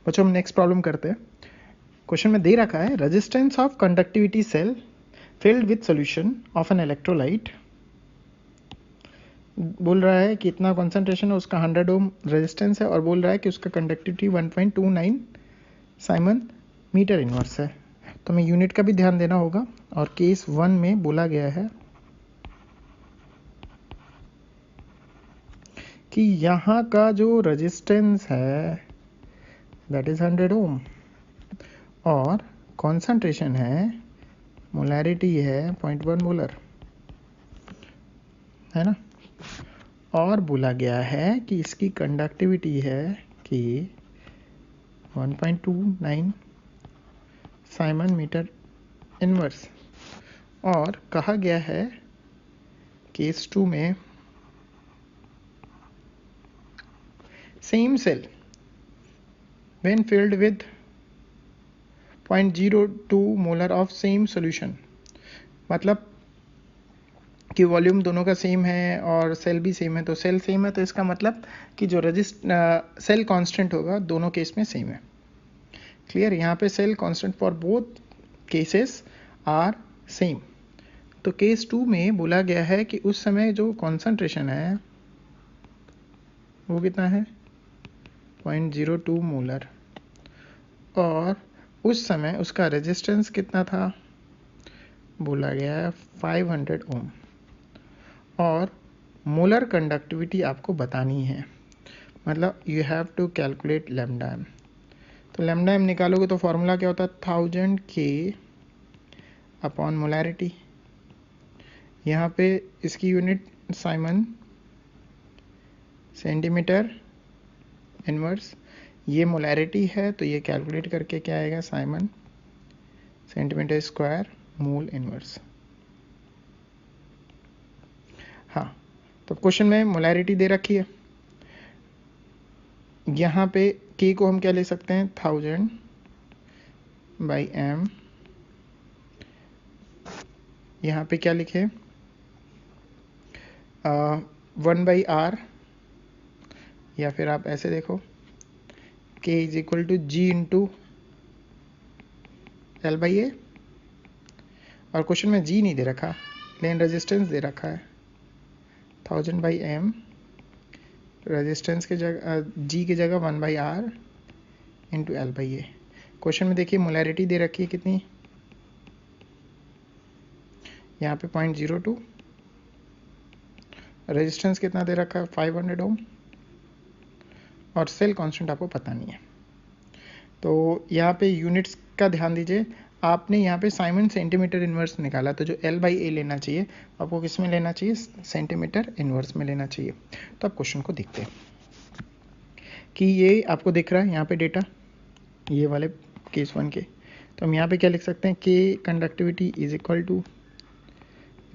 बच्चों हम next problem करते हैं। क्वेश्चन में दे रखा है resistance of conductivity cell filled with solution of an electrolyte. बोल रहा है कि इतना कॉन्सेंट्रेशन है, उसका 100 ओम रेजिस्टेंस है और बोल रहा है कि उसका कंडक्टिविटी 1.29 साइमन मीटर इनवर्स है। तो हमें यूनिट का भी ध्यान देना होगा। और केस 1 में बोला गया है कि यहाँ का जो रेजिस्टेंस है दैट इज 100 ओम और कॉन्सेंट्रेशन है, मोलैरिटी है 0.1 मोलर, है ना। और बोला गया है कि इसकी कंडक्टिविटी है कि 1.29 साइमन मीटर इनवर्स। और कहा गया है केस 2 में same cell when filled with 0.02 molar of same solution, मतलब कि वॉल्यूम दोनों का सेम है और सेल भी सेम है। तो सेल सेम है तो इसका मतलब कि जो सेल कांस्टेंट होगा दोनों केस में सेम है। क्लियर। यहाँ पे cell constant for both cases are same. तो केस 2 में बोला गया है कि उस समय जो कॉन्सेंट्रेशन है वो कितना है 0.02 मोलर और उस समय उसका रेजिस्टेंस कितना था, बोला गया है 500 ओम और मोलर कंडक्टिविटी आपको बतानी है, मतलब you have to calculate lambda m. तो लैम्डा एम निकालोगे तो फॉर्मूला क्या होता है 1000 के अपॉन मोलैरिटी। यहाँ पे इसकी यूनिट साइमन सेंटीमीटर इनवर्स, ये मोलैरिटी है तो ये कैलकुलेट करके क्या आएगा Simon centimetre square mole inverse. हाँ, तो क्वेश्चन में मोलैरिटी दे रखी है। यहाँ पे के को हम क्या ले सकते हैं 1000 बाई एम। यहाँ पे क्या लिखे 1 बाई आर, या फिर आप ऐसे देखो k is equal to G into L by A. और क्वेश्चन में जी नहीं दे रखा लेकिन रेजिस्टेंस दे रखा है 1000 बाई एम, रेजिस्टेंस के जगह जी की जगह 1 by R into L by A. Question में देखिए मोलैरिटी दे रखी है कितनी, यहाँ पे 0.02, रेजिस्टेंस कितना दे रखा है 500 ओम और सेल कांस्टेंट आपको पता नहीं है। तो यहाँ पे यूनिट्स का ध्यान दीजिए। आपने यहाँ पे साइमन सेंटीमीटर इनवर्स निकाला तो जो एल बाई ए लेना चाहिए आपको किस में लेना चाहिए, सेंटीमीटर इनवर्स में लेना चाहिए। तो आप क्वेश्चन को देखते हैं कि ये आपको दिख रहा है यहाँ पे डेटा, ये वाले केस 1 के। तो हम यहाँ पे क्या लिख सकते हैं K conductivity is equal to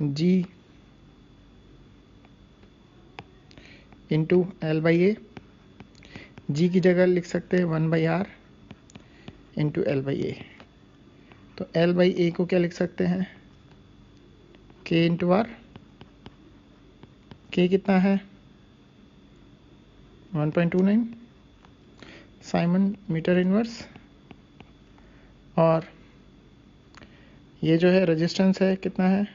G into L by A. G की जगह लिख सकते हैं 1 by R into L by A. तो एल बाई ए को क्या लिख सकते हैं के इंटू आर। के कितना है 1.29 साइमन मीटर इनवर्स और ये जो है रेजिस्टेंस है कितना है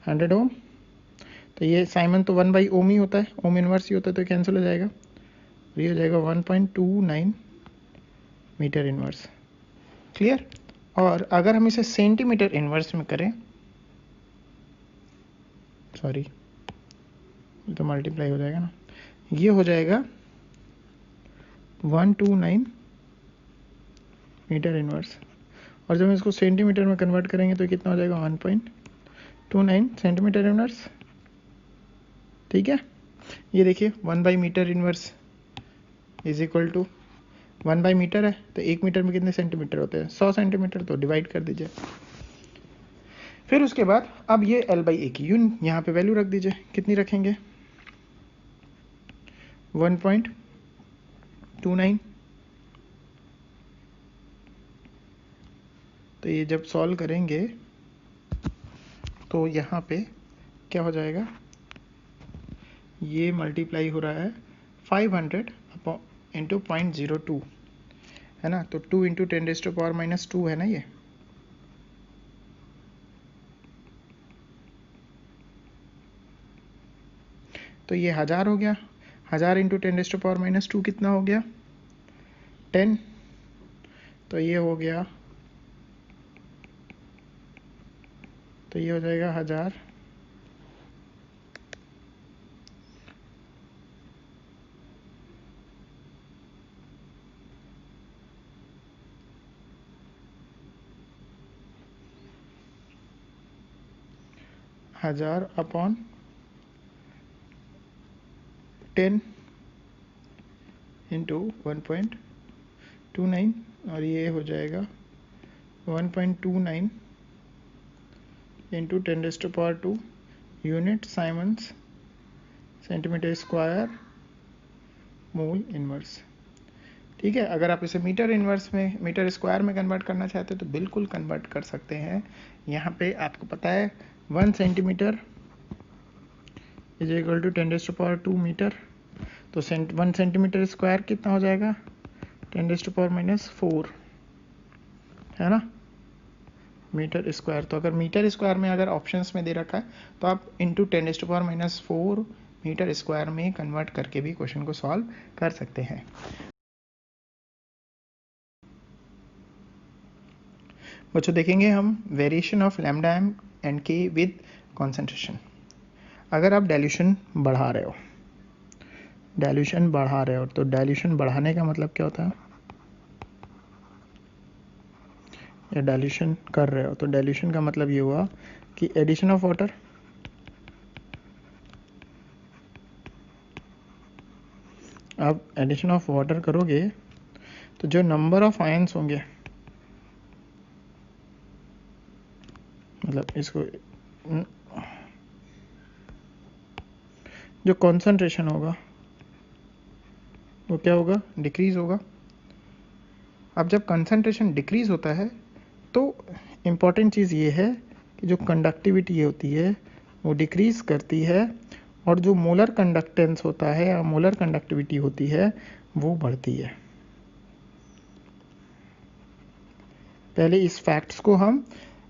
100 ओम। तो ये साइमन तो 1 बाई ओम ही होता है, ओम इनवर्स ही होता है, तो कैंसिल हो जाएगा। ये हो जाएगा 1.29 मीटर इनवर्स। क्लियर। और अगर हम इसे सेंटीमीटर इनवर्स में करें, सॉरी तो मल्टीप्लाई हो जाएगा ना, ये हो जाएगा 129 मीटर इनवर्स। और जब हम इसको सेंटीमीटर में कन्वर्ट करेंगे तो कितना हो जाएगा 1.29 सेंटीमीटर इनवर्स। ठीक है। ये देखिए 1 by metre inverse is equal to 1 by metre है तो 1 मीटर में कितने सेंटीमीटर होते हैं 100 सेंटीमीटर, तो डिवाइड कर दीजिए। फिर उसके बाद अब ये एल बाई ए की यहाँ पे वैल्यू रख दीजिए। कितनी रखेंगे 1.29। तो ये जब सॉल्व करेंगे तो यहाँ पे क्या हो जाएगा, ये मल्टीप्लाई हो रहा है 500 इंटू 0.02 है ना, तो 2 इंटू 10⁻⁻2 है ना ये। तो ये 1000 हो गया, 1000 इंटू 10⁻⁻2 कितना हो गया 10, तो ये हो गया, तो ये हो जाएगा 1000 अपॉन 10 इंटू 1.29, और ये हो जाएगा 1.29 into 10⁻², unit Simons centimetre square mole inverse. ठीक है, अगर आप इसे मीटर इनवर्स में, मीटर स्क्वायर में कन्वर्ट करना चाहते हो तो बिल्कुल कन्वर्ट कर सकते हैं। यहाँ पे आपको पता है 1 centimetre is equal to 10⁻² metre, तो 1 सेंटीमीटर स्क्वायर कितना हो जाएगा 10⁻⁻4, है ना, मीटर स्क्वायर। तो अगर मीटर स्क्वायर में अगर ऑप्शंस में दे रखा है तो आप इंटू 10⁻⁻4 मीटर स्क्वायर में कन्वर्ट करके भी क्वेश्चन को सॉल्व कर सकते हैं। बच्चों देखेंगे हम variation of lambda m and K with concentration. अगर आप डाइल्यूशन बढ़ा रहे हो, तो डाइल्यूशन बढ़ाने का मतलब क्या होता है, या डाइल्यूशन कर रहे हो तो डाइल्यूशन का मतलब ये हुआ कि एडिशन ऑफ वाटर, आप एडिशन ऑफ वाटर करोगे तो जो नंबर ऑफ आयंस होंगे, मतलब इसको जो कॉन्सेंट्रेशन होगा वो क्या होगा, डिक्रीज होगा। अब जब कंसंट्रेशन डिक्रीज होता है तो इम्पॉर्टेंट चीज़ ये है कि जो कंडक्टिविटी होती है वो डिक्रीज करती है, और जो मोलर कंडक्टेंस होता है या मोलर कंडक्टिविटी होती है वो बढ़ती है। पहले इस फैक्ट्स को हम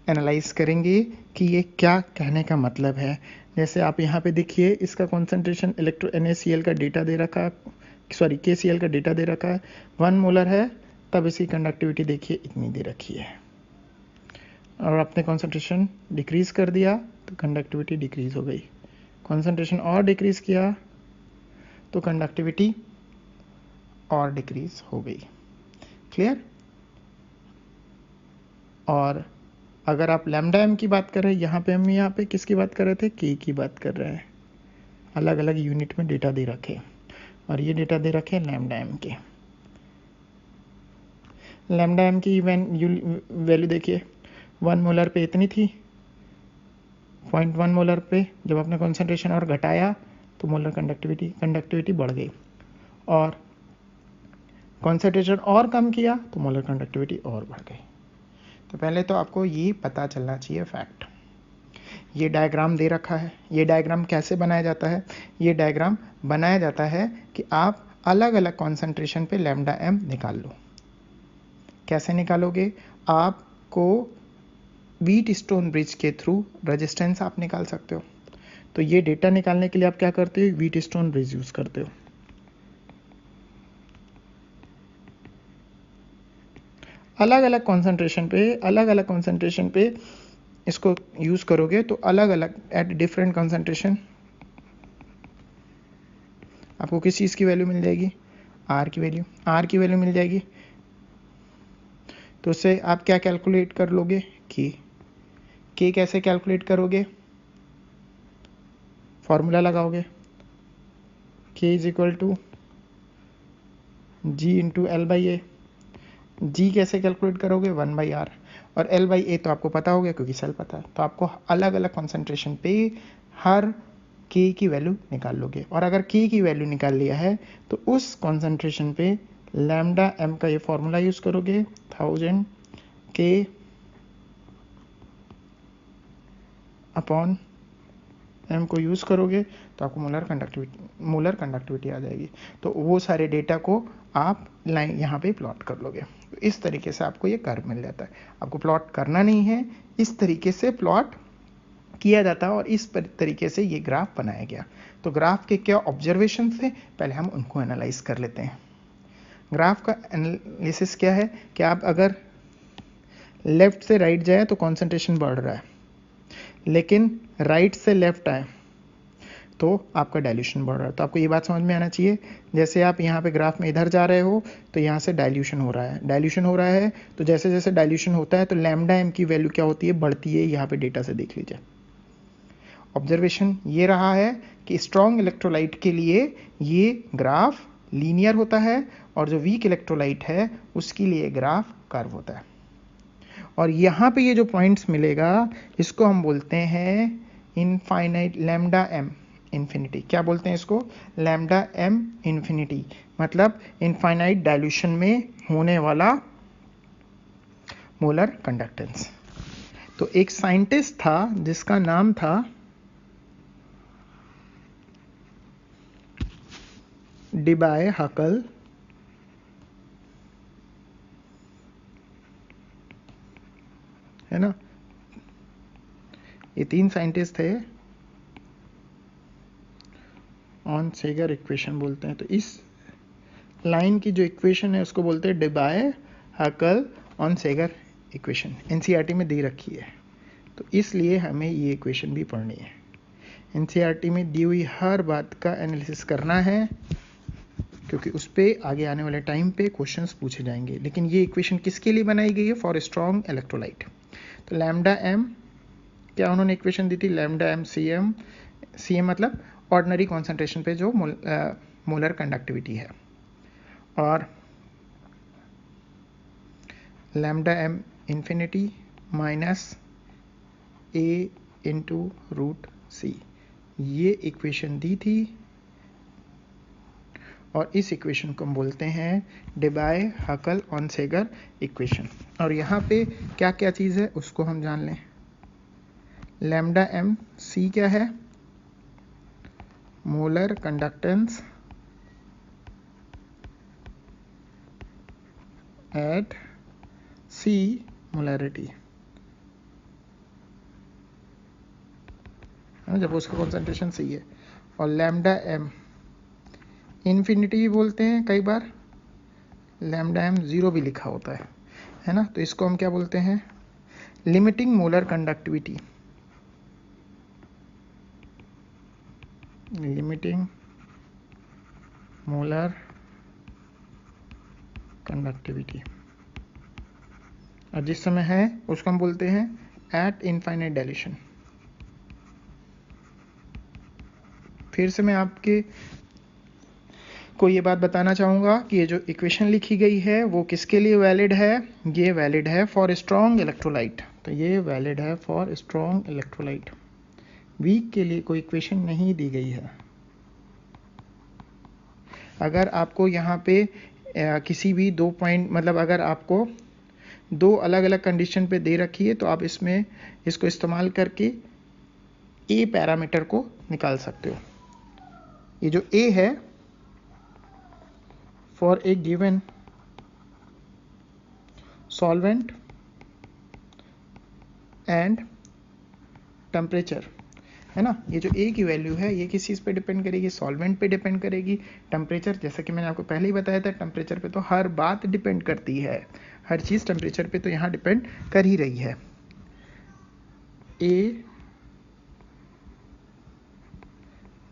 एनालाइज करेंगे कि ये क्या कहने का मतलब है। जैसे आप यहाँ पे देखिए, इसका कॉन्सेंट्रेशन इलेक्ट्रो NaCl का डेटा दे रखा, सॉरी KCl का डेटा दे रखा है, 1 मोलर है, तब इसकी कंडक्टिविटी देखिए इतनी दे रखी है, और आपने कॉन्सेंट्रेशन डिक्रीज कर दिया तो कंडक्टिविटी डिक्रीज हो गई, कॉन्सेंट्रेशन और डिक्रीज किया तो कंडक्टिविटी और डिक्रीज हो गई। क्लियर। और अगर आप लैम्डा एम की बात कर रहे हैं, यहाँ पे किसकी बात कर रहे थे, के की बात कर रहे हैं। अलग अलग यूनिट में डेटा दे रखे, और ये डेटा दे रखे लैम्डा एम के। लैम्डा एम की वैल्यू देखिए, 1 मोलर पे इतनी थी, 0.1 मोलर पे जब आपने कॉन्सेंट्रेशन और घटाया तो मोलर कंडक्टिविटी बढ़ गई, और कॉन्सेंट्रेशन और कम किया तो मोलर कंडक्टिविटी और बढ़ गई। तो पहले तो आपको ये पता चलना चाहिए फैक्ट। ये डायग्राम दे रखा है, ये डायग्राम कैसे बनाया जाता है, ये डायग्राम बनाया जाता है कि आप अलग अलग कॉन्सेंट्रेशन पे लैम्डा एम निकाल लो। कैसे निकालोगे, आपको व्हीटस्टोन ब्रिज के थ्रू रेजिस्टेंस आप निकाल सकते हो। तो ये डेटा निकालने के लिए आप क्या करते हो, व्हीटस्टोन ब्रिज यूज करते हो। अलग अलग कॉन्सेंट्रेशन पे इसको यूज करोगे तो अलग अलग एट डिफरेंट कॉन्सेंट्रेशन आपको किस चीज़ की वैल्यू मिल जाएगी, आर की वैल्यू मिल जाएगी। तो उससे आप क्या कैलकुलेट कर लोगे, के कैसे कैलकुलेट करोगे, फॉर्मूला लगाओगे, K is equal to G into L by A. G कैसे कैलकुलेट करोगे, 1/r, और L बाई ए तो आपको पता हो गया क्योंकि सेल पता है। तो आपको अलग अलग कॉन्सेंट्रेशन पे हर के की वैल्यू निकाल लोगे, और अगर के की वैल्यू निकाल लिया है तो उस कॉन्सेंट्रेशन पे लैम्डा एम का ये फॉर्मूला यूज करोगे, 1000 के अपॉन एम को यूज करोगे तो आपको मोलर कंडक्टिविटी आ जाएगी। तो वो सारे डेटा को आप लाइन यहाँ पे प्लॉट कर लोगे। इस तरीके से आपको ये कर्व मिल जाता है। आपको प्लॉट करना नहीं है, इस तरीके से प्लॉट किया जाता है और इस तरीके से ये ग्राफ बनाया गया। तो ग्राफ के क्या ऑब्जर्वेशन थे, पहले हम उनको एनालाइज कर लेते हैं। ग्राफ का एनालिसिस क्या है कि आप अगर लेफ्ट से राइट जाए तो कॉन्सेंट्रेशन बढ़ रहा है, लेकिन राइट से लेफ्ट आए तो आपका डाइल्यूशन बढ़ रहा है। तो आपको ये बात समझ में आना चाहिए, जैसे आप यहाँ पे ग्राफ में इधर जा रहे हो तो यहाँ से डाइल्यूशन हो रहा है, डाइल्यूशन हो रहा है, तो जैसे जैसे डाइल्यूशन होता है तो लैम्डा एम की वैल्यू क्या होती है, बढ़ती है। यहाँ पे डेटा से देख लीजिए। ऑब्जर्वेशन ये रहा है कि स्ट्रॉन्ग इलेक्ट्रोलाइट के लिए ये ग्राफ लीनियर होता है और जो वीक इलेक्ट्रोलाइट है उसके लिए ग्राफ कर्व होता है। और यहाँ पे ये जो पॉइंट्स मिलेगा इसको हम बोलते हैं इनफाइनाइट लैम्डा एम इन्फिनिटी। क्या बोलते हैं इसको, लैम्डा एम इन्फिनिटी, मतलब इनफाइनाइट डाइल्यूशन में होने वाला मोलर कंडक्टेंस। तो एक साइंटिस्ट था जिसका नाम था डिबाय हकल, है ना। ये 3 साइंटिस्ट थे, ऑन सेगर इक्वेशन बोलते हैं। तो इस लाइन की जो इक्वेशन है उसको बोलते हैं डिबाय हकल ऑन सेगर इक्वेशन। एनसीईआरटी में दे रखी है, तो इसलिए हमें ये इक्वेशन भी पढ़नी है। एनसीईआरटी में दी हुई हर बात का एनालिसिस करना है, क्योंकि उस पर आगे आने वाले टाइम पे क्वेश्चंस पूछे जाएंगे। लेकिन ये इक्वेशन किसके लिए बनाई गई है, फॉर स्ट्रॉन्ग इलेक्ट्रोलाइट। तो लैम्डा एम क्या उन्होंने इक्वेशन दी थी, लैम्डा एम सी एम मतलब ऑर्डिनरी कॉन्सेंट्रेशन पे जो मोलर कंडक्टिविटी है, और लैम्डा एम इन्फिनिटी माइनस ए इंटू रूट सी, ये इक्वेशन दी थी। और इस इक्वेशन को हम बोलते हैं डिबाय हकल ऑन सेगर इक्वेशन। और यहाँ पे क्या क्या चीज़ है उसको हम जान लें। लैम्डा एम सी क्या है, मोलर कंडक्टेंस एट सी मोलैरिटी, जब उसका कॉन्सेंट्रेशन सी है। और लैम्डा एम इन्फिनिटी भी बोलते हैं, कई बार लैम्डा एम 0 भी लिखा होता है ना। तो इसको हम क्या बोलते हैं, limiting molar conductivity, limiting molar conductivity. और जिस समय है उसको हम बोलते हैं एट इनफाइनाइट डाइल्यूशन। फिर से मैं आपके को ये बात बताना चाहूँगा कि ये जो इक्वेशन लिखी गई है वो किसके लिए वैलिड है, ये वैलिड है फॉर स्ट्रॉन्ग इलेक्ट्रोलाइट। तो ये वैलिड है फॉर स्ट्रॉन्ग इलेक्ट्रोलाइट, वीक के लिए कोई इक्वेशन नहीं दी गई है। अगर आपको यहाँ पे किसी भी 2 पॉइंट, मतलब अगर आपको 2 अलग अलग कंडीशन पे दे रखी है तो आप इसमें इसको इस्तेमाल करके ए पैरामीटर को निकाल सकते हो। ये जो ए है, for a given solvent and temperature, है ना। ये जो ए की वैल्यू है ये किस चीज़ पे डिपेंड करेगी, सॉल्वेंट पे डिपेंड करेगी। टेम्परेचर, जैसा कि मैंने आपको पहले ही बताया था, टेम्परेचर पे तो हर बात डिपेंड करती है, हर चीज़ टेम्परेचर पे तो यहाँ डिपेंड कर ही रही है। A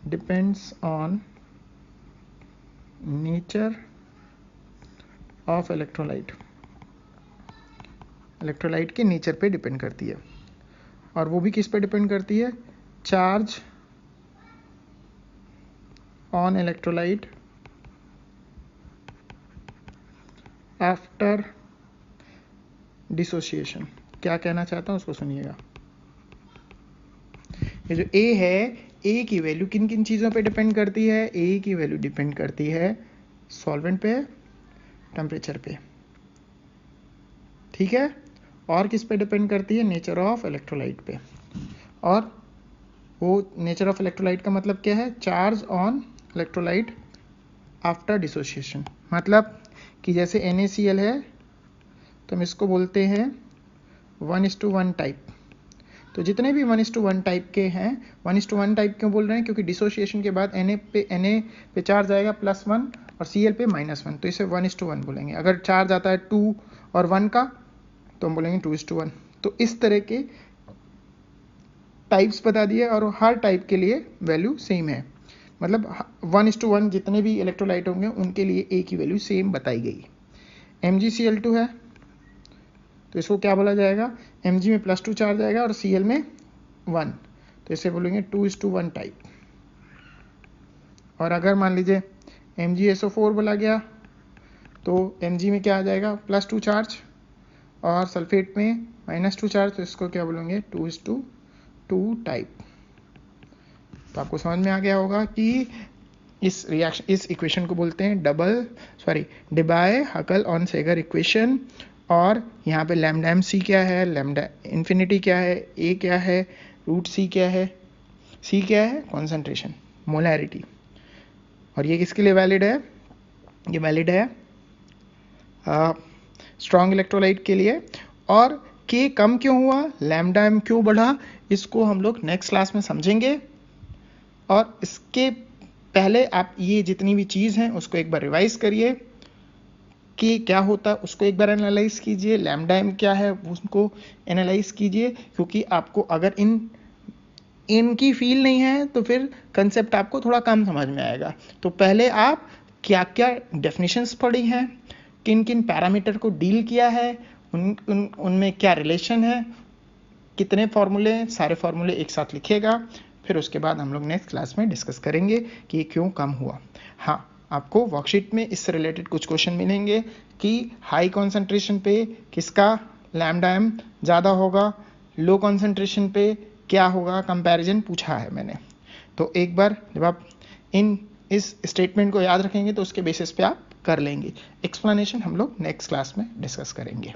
depends on nature of electrolyte, electrolyte के नेचर पे डिपेंड करती है। और वो भी किस पे डिपेंड करती है, charge on electrolyte after dissociation. क्या कहना चाहता हूँ उसको सुनिएगा। ये जो ए है, ए की वैल्यू किन किन चीज़ों पे डिपेंड करती है, ए की वैल्यू डिपेंड करती है सॉल्वेंट पे, टेम्परेचर पे, ठीक है। और किस पे डिपेंड करती है, नेचर ऑफ इलेक्ट्रोलाइट पे। और वो नेचर ऑफ इलेक्ट्रोलाइट का मतलब क्या है, charge on electrolyte after dissociation. मतलब कि जैसे NaCl है तो हम इसको बोलते हैं 1:1 टाइप। तो जितने भी 1:1 टाइप के हैं, 1:1 टाइप क्यों बोल रहे हैं? क्योंकि डिसोसिएशन के बाद Na पे चार्ज आएगा +1 और Cl पे -1, तो इसे 1:1 बोलेंगे। अगर चार्ज आता है 2 और 1 का तो हम बोलेंगे 2:1। तो इस तरह के टाइप्स बता दिए और हर टाइप के लिए वैल्यू सेम है, मतलब 1:1 जितने भी इलेक्ट्रोलाइट होंगे उनके लिए एक ही वैल्यू सेम बताई गई। MgCl2 है तो इसको क्या बोला जाएगा? Mg में +2 चार्ज आएगा और Cl में 1, तो इसे बोलेंगे 2:1 टाइप। और अगर मान लीजिए MgSO4 बोला गया तो Mg में क्या आ जाएगा? +2 चार्ज और सल्फेट में -2 चार्ज, तो इसको क्या बोलेंगे? 2:2 टाइप। तो आपको समझ में आ गया होगा कि इस इक्वेशन को बोलते हैं डेबाय-हकल-ऑन-सेगर इक्वेशन। और यहाँ पे लैम्डा MC क्या है, लैम्डा इन्फिनिटी क्या है, A क्या है, √C क्या है, C क्या है? Concentration, molarity. और ये किसके लिए वैलिड है? ये वैलिड है स्ट्रॉन्ग इलेक्ट्रोलाइट के लिए। और K कम क्यों हुआ, लैम्डा M क्यों बढ़ा, इसको हम लोग नेक्स्ट क्लास में समझेंगे। और इसके पहले आप ये जितनी भी चीज़ हैं उसको एक बार रिवाइज करिए कि क्या होता है, उसको एक बार एनालाइज कीजिए। लैम्डा M क्या है उसको एनालाइज कीजिए, क्योंकि आपको अगर इनकी फील नहीं है तो फिर कंसेप्ट आपको थोड़ा कम समझ में आएगा। तो पहले आप क्या क्या डेफिनेशंस पढ़ी हैं, किन किन पैरामीटर को डील किया है, उनमें क्या रिलेशन है, कितने फॉर्मूले, सारे फॉर्मूले एक साथ लिखिएगा। फिर उसके बाद हम लोग नेक्स्ट क्लास में डिस्कस करेंगे कि ये क्यों कम हुआ। हाँ, आपको वर्कशीट में इससे रिलेटेड कुछ क्वेश्चन मिलेंगे कि हाई कॉन्सेंट्रेशन पे किसका लैम्डा M ज़्यादा होगा, लो कॉन्सेंट्रेशन पे क्या होगा, कंपैरिजन पूछा है मैंने। तो एक बार जब आप इस स्टेटमेंट को याद रखेंगे तो उसके बेसिस पे आप कर लेंगे। एक्सप्लेनेशन हम लोग नेक्स्ट क्लास में डिस्कस करेंगे।